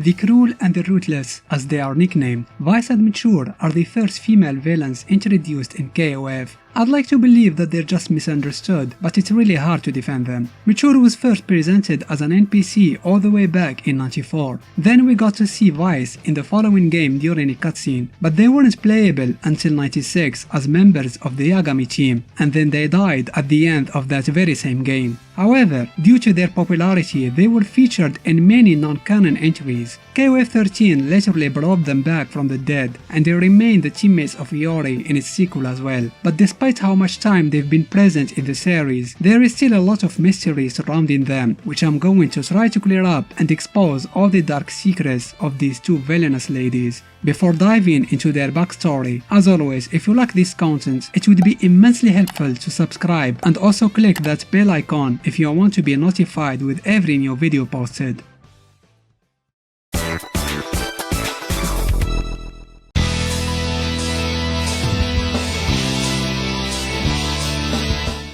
The Cruel and the Ruthless, as they are nicknamed, Vice and Mature are the first female villains introduced in KOF. I'd like to believe that they're just misunderstood, but it's really hard to defend them. Mature was first presented as an NPC all the way back in 94. Then we got to see Vice in the following game during a cutscene, but they weren't playable until 96 as members of the Yagami team, and then they died at the end of that very same game. However, due to their popularity, they were featured in many non-canon entries. KOF 13 literally brought them back from the dead, and they remained the teammates of Iori in its sequel as well. But despite how much time they've been present in the series, there is still a lot of mystery surrounding them, which I'm going to try to clear up and expose all the dark secrets of these two villainous ladies. Before diving into their backstory, as always, if you like this content, it would be immensely helpful to subscribe and also click that bell icon if you want to be notified with every new video posted.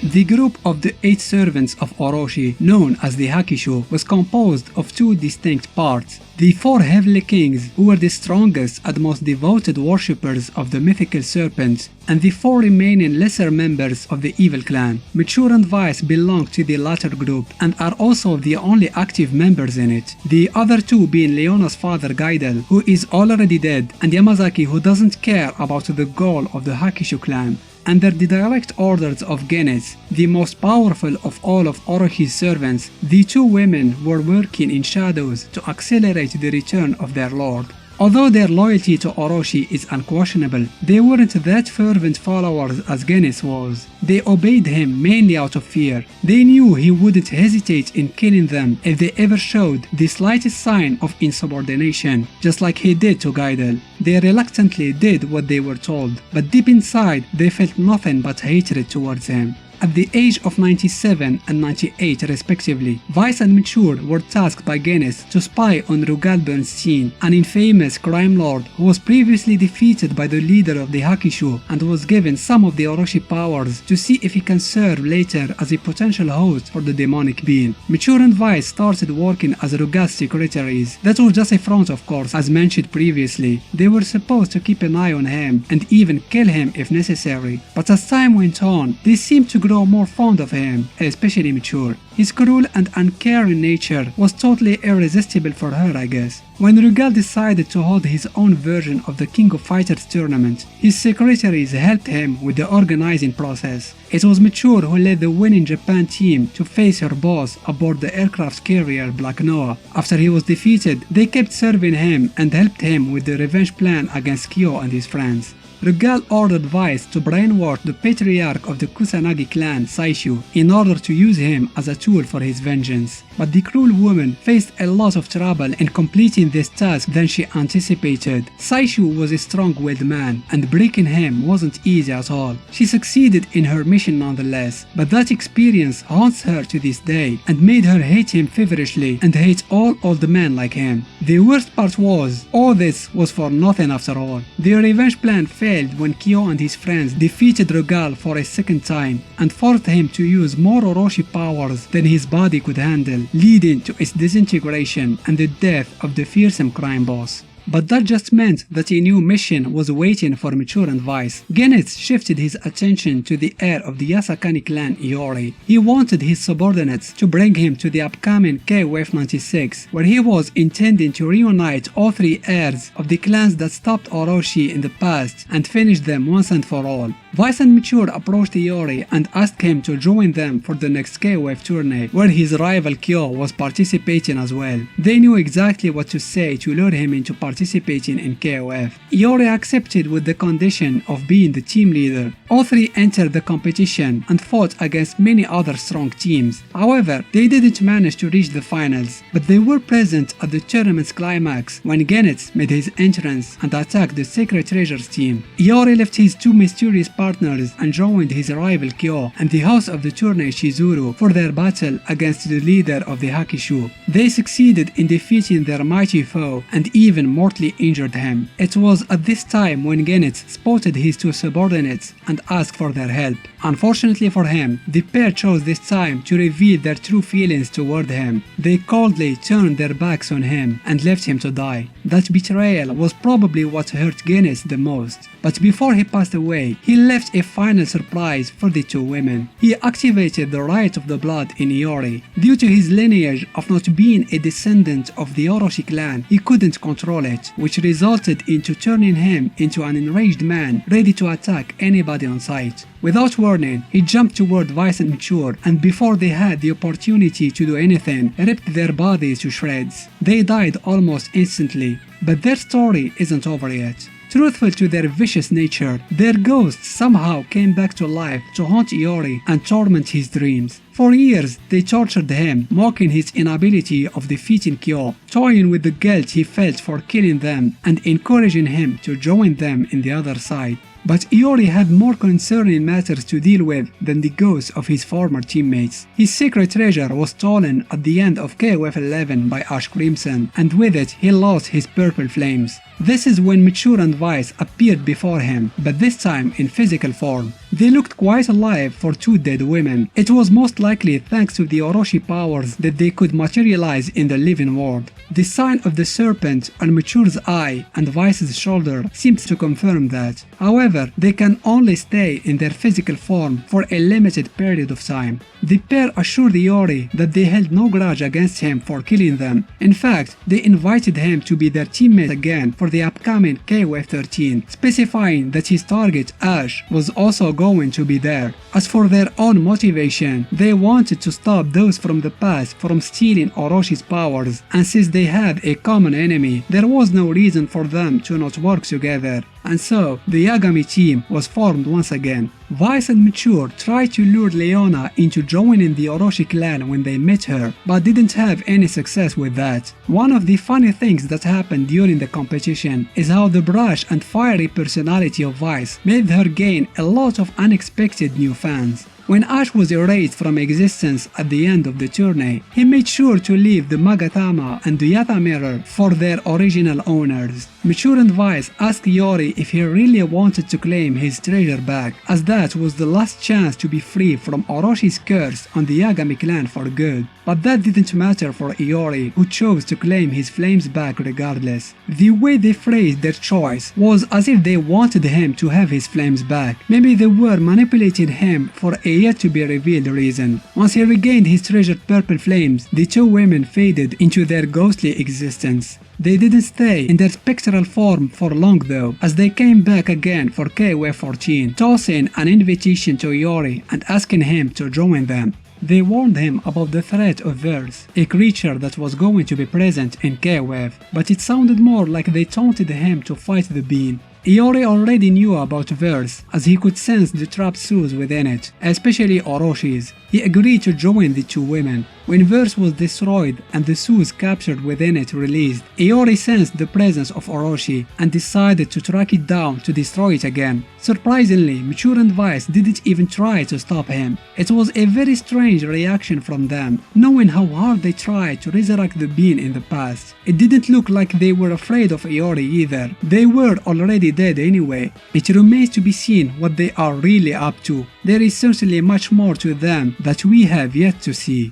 The group of the 8 servants of Orochi, known as the Hakusho, was composed of 2 distinct parts. The 4 Heavenly Kings, who were the strongest and most devoted worshippers of the mythical serpent, and the 4 remaining lesser members of the Evil Clan. Mature and Vice belong to the latter group and are also the only active members in it. The other 2 being Leona's father Gaidel, who is already dead, and Yamazaki, who doesn't care about the goal of the Hakusho clan. Under the direct orders of Genes, the most powerful of all of Orochi's servants, the 2 women were working in shadows to accelerate the return of their lord. Although their loyalty to Orochi is unquestionable, they weren't that fervent followers as Genes was. They obeyed him mainly out of fear. They knew he wouldn't hesitate in killing them if they ever showed the slightest sign of insubordination, just like he did to Gaidel. They reluctantly did what they were told, but deep inside they felt nothing but hatred towards him. At the age of 97 and 98 respectively, Vice and Mature were tasked by Genes to spy on Rugal Bernstein, an infamous crime lord who was previously defeated by the leader of the Hakusho and was given some of the Orochi powers to see if he can serve later as a potential host for the demonic being. Mature and Vice started working as Rugal's secretaries. That was just a front, of course, as mentioned previously. They were supposed to keep an eye on him and even kill him if necessary, but as time went on, they seemed to grow more fond of him, especially Mature. His cruel and uncaring nature was totally irresistible for her, I guess. When Rugal decided to hold his own version of the King of Fighters tournament, his secretaries helped him with the organizing process. It was Mature who led the winning Japan team to face her boss aboard the aircraft carrier Black Noah. After he was defeated, they kept serving him and helped him with the revenge plan against Kyo and his friends. Rugal ordered Vice to brainwash the patriarch of the Kusanagi clan, Saishu, in order to use him as a tool for his vengeance. But the cruel woman faced a lot of trouble in completing this task than she anticipated. Saishu was a strong-willed man, and breaking him wasn't easy at all. She succeeded in her mission nonetheless, but that experience haunts her to this day and made her hate him feverishly and hate all old men like him. The worst part was, all this was for nothing after all. The revenge plan failed when Kyo and his friends defeated Rugal for a second time and forced him to use more Orochi powers than his body could handle, leading to its disintegration and the death of the fearsome crime boss. But that just meant that a new mission was waiting for Mature and Vice. Genes shifted his attention to the heir of the Yasakani clan, Iori. He wanted his subordinates to bring him to the upcoming KOF 96, where he was intending to reunite all 3 heirs of the clans that stopped Orochi in the past and finish them once and for all. Vice and Mature approached Iori and asked him to join them for the next KOF tourney, where his rival Kyo was participating as well. They knew exactly what to say to lure him into participating in KOF. Iori accepted with the condition of being the team leader. All 3 entered the competition and fought against many other strong teams. However, they didn't manage to reach the finals, but they were present at the tournament's climax when Genes made his entrance and attacked the Sacred Treasures team. Iori left his 2 mysterious partners and joined his rival Kyo and the house of the Tournai Shizuru for their battle against the leader of the Hakishu. They succeeded in defeating their mighty foe and even mortally injured him. It was at this time when Genets spotted his two subordinates and asked for their help. Unfortunately for him, the pair chose this time to reveal their true feelings toward him. They coldly turned their backs on him and left him to die. That betrayal was probably what hurt Genets the most. But before he passed away, he left a final surprise for the two women. He activated the right of the blood in Iori. Due to his lineage of not being a descendant of the Orochi clan, he couldn't control it, which resulted into turning him into an enraged man ready to attack anybody on sight. Without warning, he jumped toward Weiss and Mature, and before they had the opportunity to do anything, ripped their bodies to shreds. They died almost instantly, but their story isn't over yet. Truthful to their vicious nature, their ghosts somehow came back to life to haunt Iori and torment his dreams. For years, they tortured him, mocking his inability of defeating Kyo, toying with the guilt he felt for killing them, and encouraging him to join them in the other side. But Iori had more concerning matters to deal with than the ghosts of his former teammates. His secret treasure was stolen at the end of KOF 11 by Ash Crimson, and with it he lost his purple flames. This is when Mature and Weiss appeared before him, but this time in physical form. They looked quite alive for two dead women. It was most likely thanks to the Orochi powers that they could materialize in the living world. The sign of the serpent on Mature's eye and Weiss's shoulder seems to confirm that. However, they can only stay in their physical form for a limited period of time. The pair assured Iori that they held no grudge against him for killing them. In fact, they invited him to be their teammate again for the upcoming KOF 13, specifying that his target, Ash, was also going to be there. As for their own motivation, they wanted to stop those from the past from stealing Oroshi's powers, and since they had a common enemy, there was no reason for them to not work together. And so, the Yagami team was formed once again. Weiss and Mature tried to lure Leona into joining the Orochi clan when they met her, but didn't have any success with that. One of the funny things that happened during the competition is how the brash and fiery personality of Weiss made her gain a lot of unexpected new fans. When Ash was erased from existence at the end of the tourney, he made sure to leave the Magatama and the Yata Mirror for their original owners. Mature and Weiss asked Iori if he really wanted to claim his treasure back, as that was the last chance to be free from Oroshi's curse on the Yagami clan for good. But that didn't matter for Iori, who chose to claim his flames back regardless. The way they phrased their choice was as if they wanted him to have his flames back. Maybe they were manipulating him for a yet to be revealed reason. Once he regained his treasured purple flames, the two women faded into their ghostly existence. They didn't stay in their spectral form for long though, as they came back again for KOF 14, tossing an invitation to Iori and asking him to join them. They warned him about the threat of Verse, a creature that was going to be present in KOF, but it sounded more like they taunted him to fight the being. Iori already knew about Verse, as he could sense the trapped souls within it, especially Oroshi's. He agreed to join the two women. When Verse was destroyed and the souls captured within it released, Iori sensed the presence of Orochi and decided to track it down to destroy it again. Surprisingly, Mature and Weiss didn't even try to stop him. It was a very strange reaction from them, knowing how hard they tried to resurrect the being in the past. It didn't look like they were afraid of Iori either. They were already dead anyway. It remains to be seen what they are really up to. There is certainly much more to them that we have yet to see.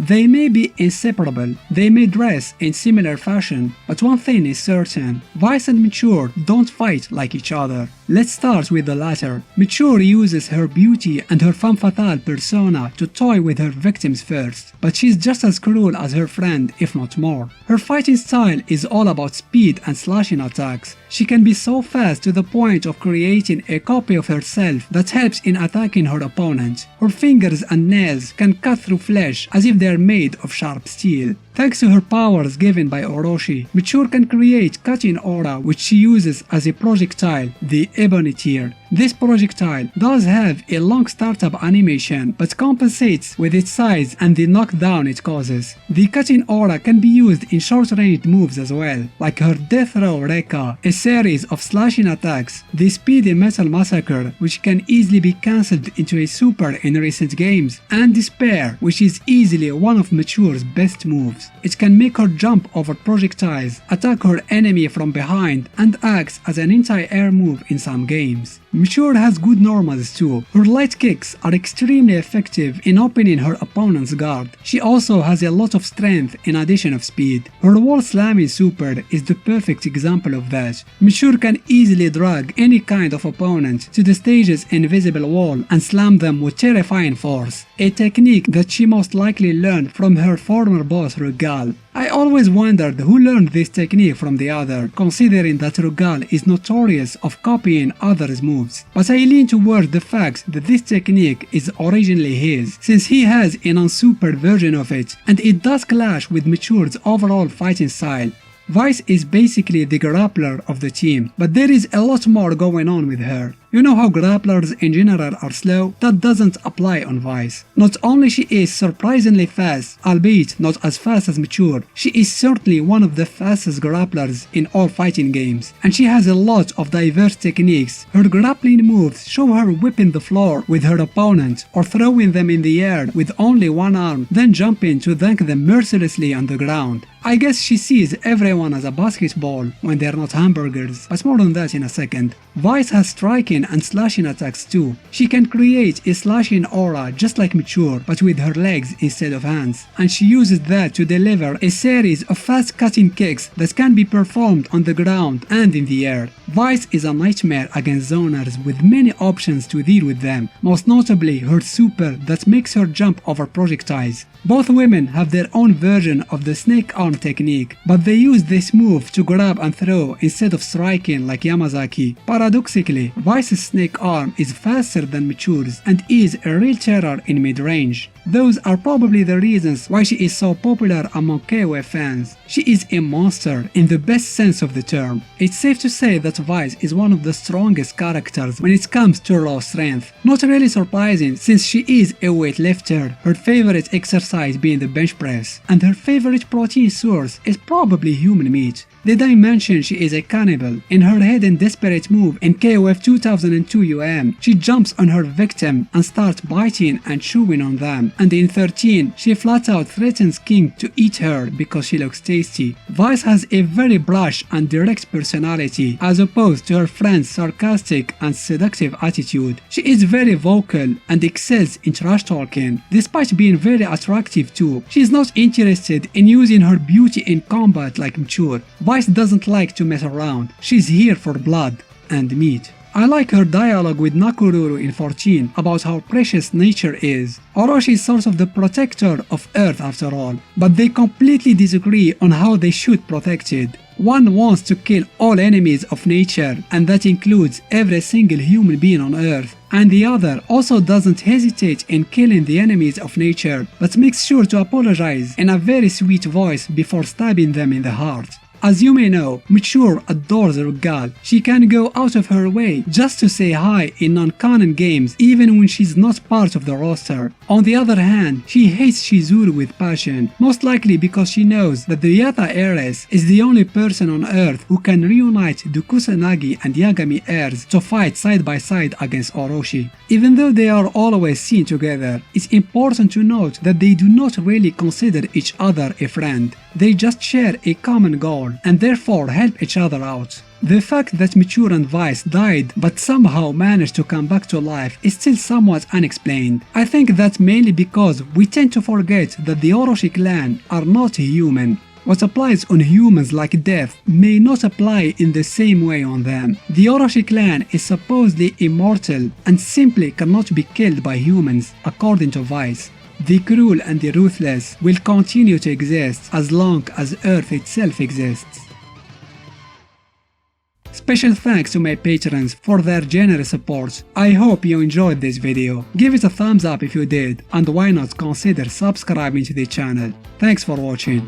They may be inseparable, they may dress in similar fashion, but one thing is certain, Weiss and Mature don't fight like each other. Let's start with the latter. Mature uses her beauty and her femme fatale persona to toy with her victims first, but she's just as cruel as her friend, if not more. Her fighting style is all about speed and slashing attacks. She can be so fast to the point of creating a copy of herself that helps in attacking her opponent. Her fingers and nails can cut through flesh as if they are made of sharp steel. Thanks to her powers given by Orochi, Mature can create cutting aura which she uses as a projectile, the Ebony Tear. This projectile does have a long startup animation but compensates with its size and the knockdown it causes. The cutting aura can be used in short-ranged moves as well, like her Death Row Rekka, a series of slashing attacks, the Speedy Metal Massacre, which can easily be cancelled into a super in recent games, and Despair, which is easily one of Mature's best moves. It can make her jump over projectiles, attack her enemy from behind, and acts as an anti-air move in some games. Mature has good normals too. Her light kicks are extremely effective in opening her opponent's guard. She also has a lot of strength in addition of speed. Her wall slamming super is the perfect example of that. Mature can easily drag any kind of opponent to the stage's invisible wall and slam them with terrifying force, a technique that she most likely learned from her former boss Rugal. I always wondered who learned this technique from the other, considering that Rugal is notorious of copying others' moves. But I lean towards the fact that this technique is originally his, since he has an unsuper version of it, and it does clash with Mature's overall fighting style. Vice is basically the grappler of the team, but there is a lot more going on with her. You know how grapplers in general are slow? That doesn't apply on Vice. Not only she is surprisingly fast, albeit not as fast as Mature, she is certainly one of the fastest grapplers in all fighting games, and she has a lot of diverse techniques. Her grappling moves show her whipping the floor with her opponent or throwing them in the air with only one arm, then jumping to dunk them mercilessly on the ground. I guess she sees everyone as a basketball when they're not hamburgers, but more on that in a second. Vice has striking and slashing attacks too. She can create a slashing aura just like Mature, but with her legs instead of hands, and she uses that to deliver a series of fast cutting kicks that can be performed on the ground and in the air. Vice is a nightmare against zoners with many options to deal with them, most notably her super that makes her jump over projectiles. Both women have their own version of the snake arm technique, but they use this move to grab and throw instead of striking like Yamazaki. Paradoxically, Vice's snake arm is faster than Mature's and is a real terror in mid-range. Those are probably the reasons why she is so popular among KOF fans. She is a monster in the best sense of the term. It's safe to say that Vice is one of the strongest characters when it comes to raw strength. Not really surprising since she is a weightlifter, her favorite exercise being the bench press, and her favorite protein source is probably human meat. Did I mention she is a cannibal? In her hidden desperate move in KOF 2002 UM, she jumps on her victim and starts biting and chewing on them, and in 13, she flat out threatens King to eat her because she looks tasty. Vice has a very brash and direct personality as opposed to her friend's sarcastic and seductive attitude. She is very vocal and excels in trash talking, despite being very attractive too. She is not interested in using her beauty in combat like Mature. Vice doesn't like to mess around. She's here for blood and meat. I like her dialogue with Nakoruru in 14 about how precious nature is. Orochi is sort of the protector of Earth after all, but they completely disagree on how they should protect it. One wants to kill all enemies of nature, and that includes every single human being on Earth, and the other also doesn't hesitate in killing the enemies of nature, but makes sure to apologize in a very sweet voice before stabbing them in the heart. As you may know, Mature adores Rugal. She can go out of her way just to say hi in non-canon games even when she's not part of the roster. On the other hand, she hates Shizuru with passion, most likely because she knows that the Yatta heiress is the only person on Earth who can reunite the Kusanagi and Yagami heirs to fight side by side against Orochi. Even though they are always seen together, it's important to note that they do not really consider each other a friend. They just share a common goal and therefore help each other out. The fact that Mature and Vice died but somehow managed to come back to life is still somewhat unexplained. I think that's mainly because we tend to forget that the Orochi clan are not human. What applies on humans like death may not apply in the same way on them. The Orochi clan is supposedly immortal and simply cannot be killed by humans, according to Vice. The cruel and the ruthless will continue to exist as long as Earth itself exists. Special thanks to my patrons for their generous support. I hope you enjoyed this video. Give it a thumbs up if you did, and why not consider subscribing to the channel. Thanks for watching.